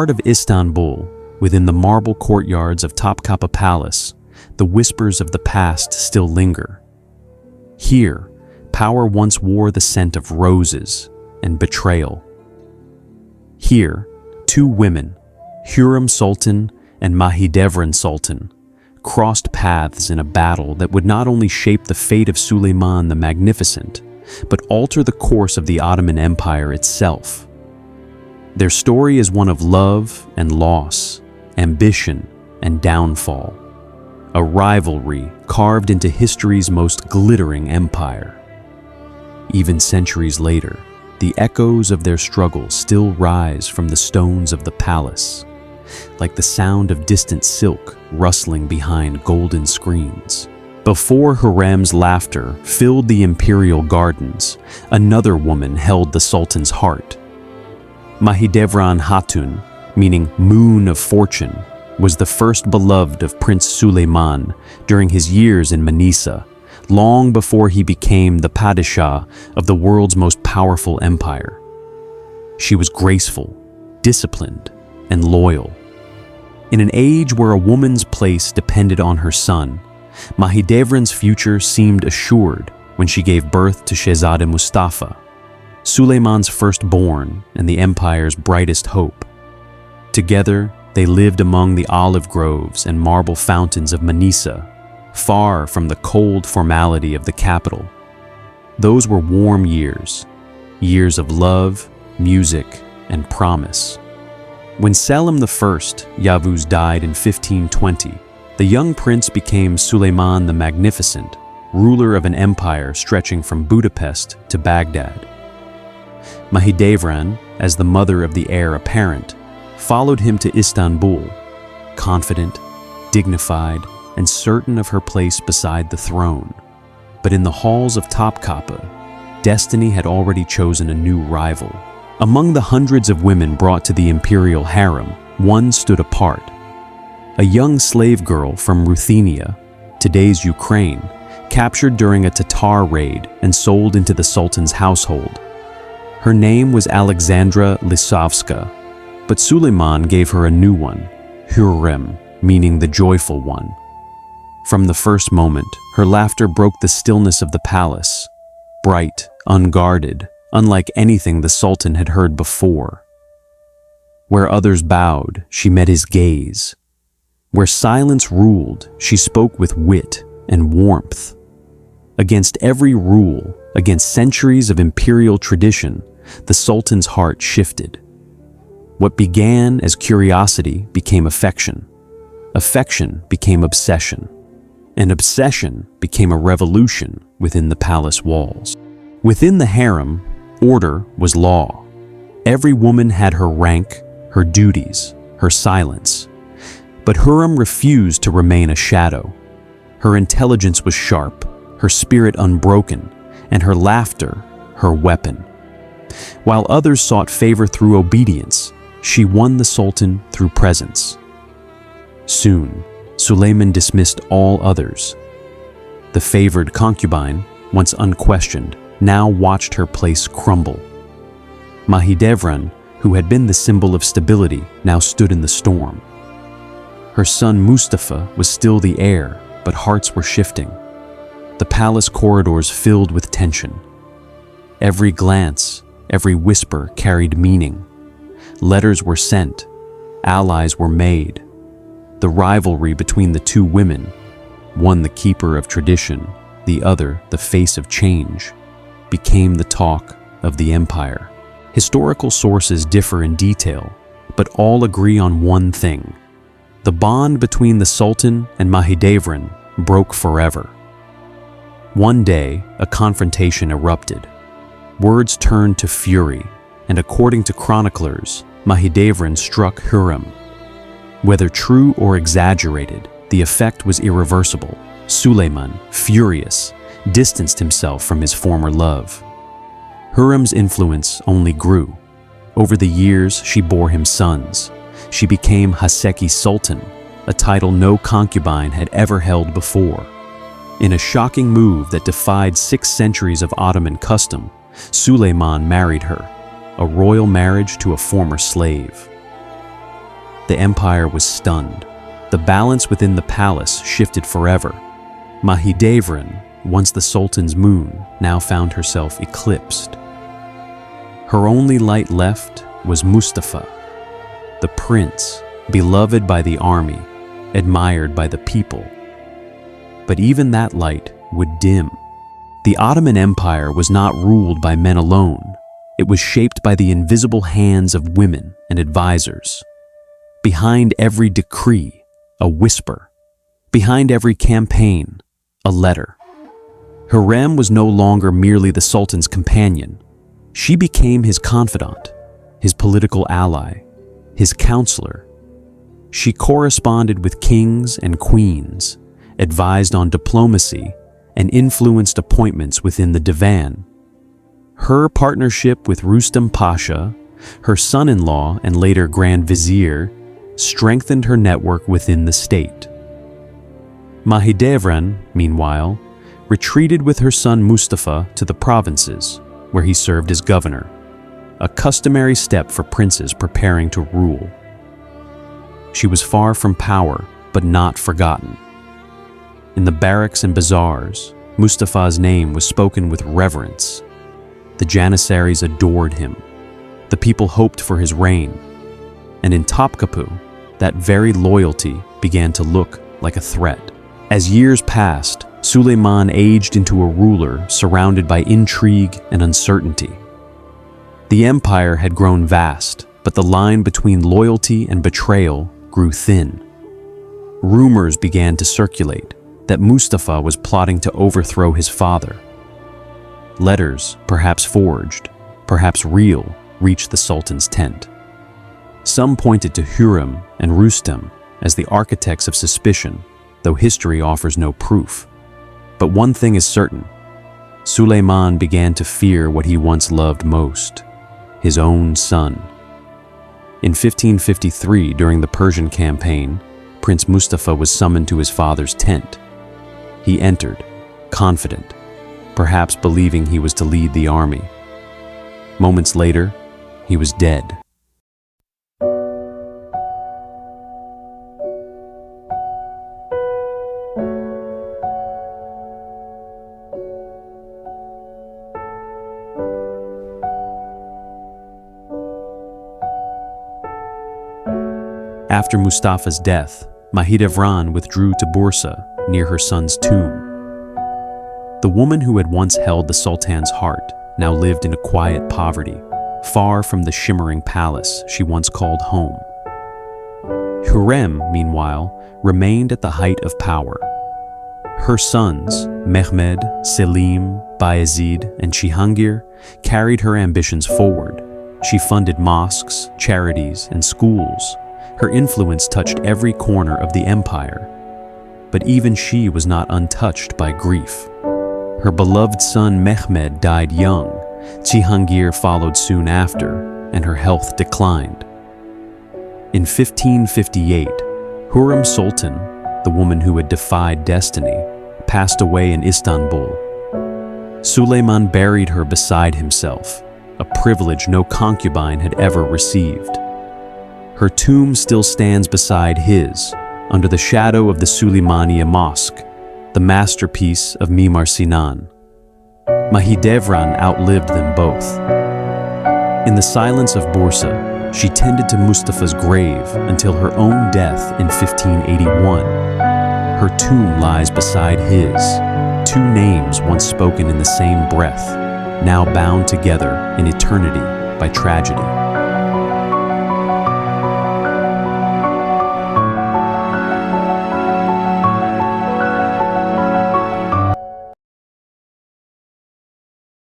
Part of Istanbul, within the marble courtyards of Topkapi Palace, the whispers of the past still linger. Here, power once wore the scent of roses and betrayal. Here, two women, Hurrem Sultan and Mahidevran Sultan, crossed paths in a battle that would not only shape the fate of Suleiman the Magnificent, but alter the course of the Ottoman Empire itself. Their story is one of love and loss, ambition and downfall, a rivalry carved into history's most glittering empire. Even centuries later, the echoes of their struggle still rise from the stones of the palace, like the sound of distant silk rustling behind golden screens. Before Hurrem's laughter filled the imperial gardens, another woman held the Sultan's heart. Mahidevran Hatun, meaning Moon of Fortune, was the first beloved of Prince Suleiman during his years in Manisa, long before he became the Padishah of the world's most powerful empire. She was graceful, disciplined, and loyal. In an age where a woman's place depended on her son, Mahidevran's future seemed assured when she gave birth to Shehzada Mustafa, Suleiman's firstborn and the empire's brightest hope. Together, they lived among the olive groves and marble fountains of Manisa, far from the cold formality of the capital. Those were warm years, years of love, music, and promise. When Selim I Yavuz died in 1520, the young prince became Suleiman the Magnificent, ruler of an empire stretching from Budapest to Baghdad. Mahidevran, as the mother of the heir apparent, followed him to Istanbul, confident, dignified, and certain of her place beside the throne. But in the halls of Topkapi, destiny had already chosen a new rival. Among the hundreds of women brought to the imperial harem, one stood apart. A young slave girl from Ruthenia, today's Ukraine, captured during a Tatar raid and sold into the Sultan's household. Her name was Alexandra Lisovska, but Suleiman gave her a new one, Hurrem, meaning the joyful one. From the first moment, her laughter broke the stillness of the palace, bright, unguarded, unlike anything the Sultan had heard before. Where others bowed, she met his gaze. Where silence ruled, she spoke with wit and warmth. Against every rule, against centuries of imperial tradition, the Sultan's heart shifted. What began as curiosity became affection. Affection became obsession. And obsession became a revolution within the palace walls. Within the harem, order was law. Every woman had her rank, her duties, her silence. But Hurrem refused to remain a shadow. Her intelligence was sharp, her spirit unbroken, and her laughter her weapon. While others sought favor through obedience, she won the Sultan through presence. Soon, Suleiman dismissed all others. The favored concubine, once unquestioned, now watched her place crumble. Mahidevran, who had been the symbol of stability, now stood in the storm. Her son Mustafa was still the heir, but hearts were shifting. The palace corridors filled with tension. Every glance, every whisper carried meaning. Letters were sent, allies were made. The rivalry between the two women, one the keeper of tradition, the other the face of change, became the talk of the empire. Historical sources differ in detail, but all agree on one thing. The bond between the Sultan and Mahidevran broke forever. One day, a confrontation erupted. Words turned to fury, and according to chroniclers, Mahidevran struck Hurrem. Whether true or exaggerated, the effect was irreversible. Suleiman, furious, distanced himself from his former love. Hurrem's influence only grew. Over the years, she bore him sons. She became Haseki Sultan, a title no concubine had ever held before. In a shocking move that defied 6 centuries of Ottoman custom, Suleiman married her, a royal marriage to a former slave. the empire was stunned. The balance within the palace shifted forever. Mahidevran, once the sultan's moon, now found herself eclipsed. Her only light left was Mustafa, the prince, beloved by the army, admired by the people. But even that light would dim. The Ottoman Empire was not ruled by men alone. It was shaped by the invisible hands of women and advisors. Behind every decree, a whisper. Behind every campaign, a letter. Hurrem was no longer merely the Sultan's companion. She became his confidant, his political ally, his counselor. She corresponded with kings and queens, advised on diplomacy, and influenced appointments within the divan. Her partnership with Rustam Pasha, her son-in-law and later Grand Vizier, strengthened her network within the state. Mahidevran, meanwhile, retreated with her son Mustafa to the provinces, where he served as governor, a customary step for princes preparing to rule. She was far from power, but not forgotten. In the barracks and bazaars, Mustafa's name was spoken with reverence. The Janissaries adored him. The people hoped for his reign. And in Topkapi, that very loyalty began to look like a threat. As years passed, Suleiman aged into a ruler surrounded by intrigue and uncertainty. The empire had grown vast, but the line between loyalty and betrayal grew thin. Rumors began to circulate that Mustafa was plotting to overthrow his father. Letters, perhaps forged, perhaps real, reached the Sultan's tent. Some pointed to Hurrem and Rustam as the architects of suspicion, though history offers no proof. But one thing is certain: Suleiman began to fear what he once loved most, his own son. In 1553, during the Persian campaign, Prince Mustafa was summoned to his father's tent. He entered, confident, perhaps believing he was to lead the army. Moments later, he was dead. After Mustafa's death, Mahidevran withdrew to Bursa, near her son's tomb. The woman who had once held the Sultan's heart now lived in a quiet poverty, far from the shimmering palace she once called home. Hurrem, meanwhile, remained at the height of power. Her sons, Mehmed, Selim, Bayezid, and Cihangir, carried her ambitions forward. She funded mosques, charities, and schools. Her influence touched every corner of the empire. But even she was not untouched by grief. Her beloved son Mehmed died young. Cihangir followed soon after, and her health declined. In 1558, Hurrem Sultan, the woman who had defied destiny, passed away in Istanbul. Suleiman buried her beside himself, a privilege no concubine had ever received. Her tomb still stands beside his, under the shadow of the Suleymaniye Mosque, the masterpiece of Mimar Sinan. Mahidevran outlived them both. In the silence of Bursa, she tended to Mustafa's grave until her own death in 1581. Her tomb lies beside his, two names once spoken in the same breath, now bound together in eternity by tragedy.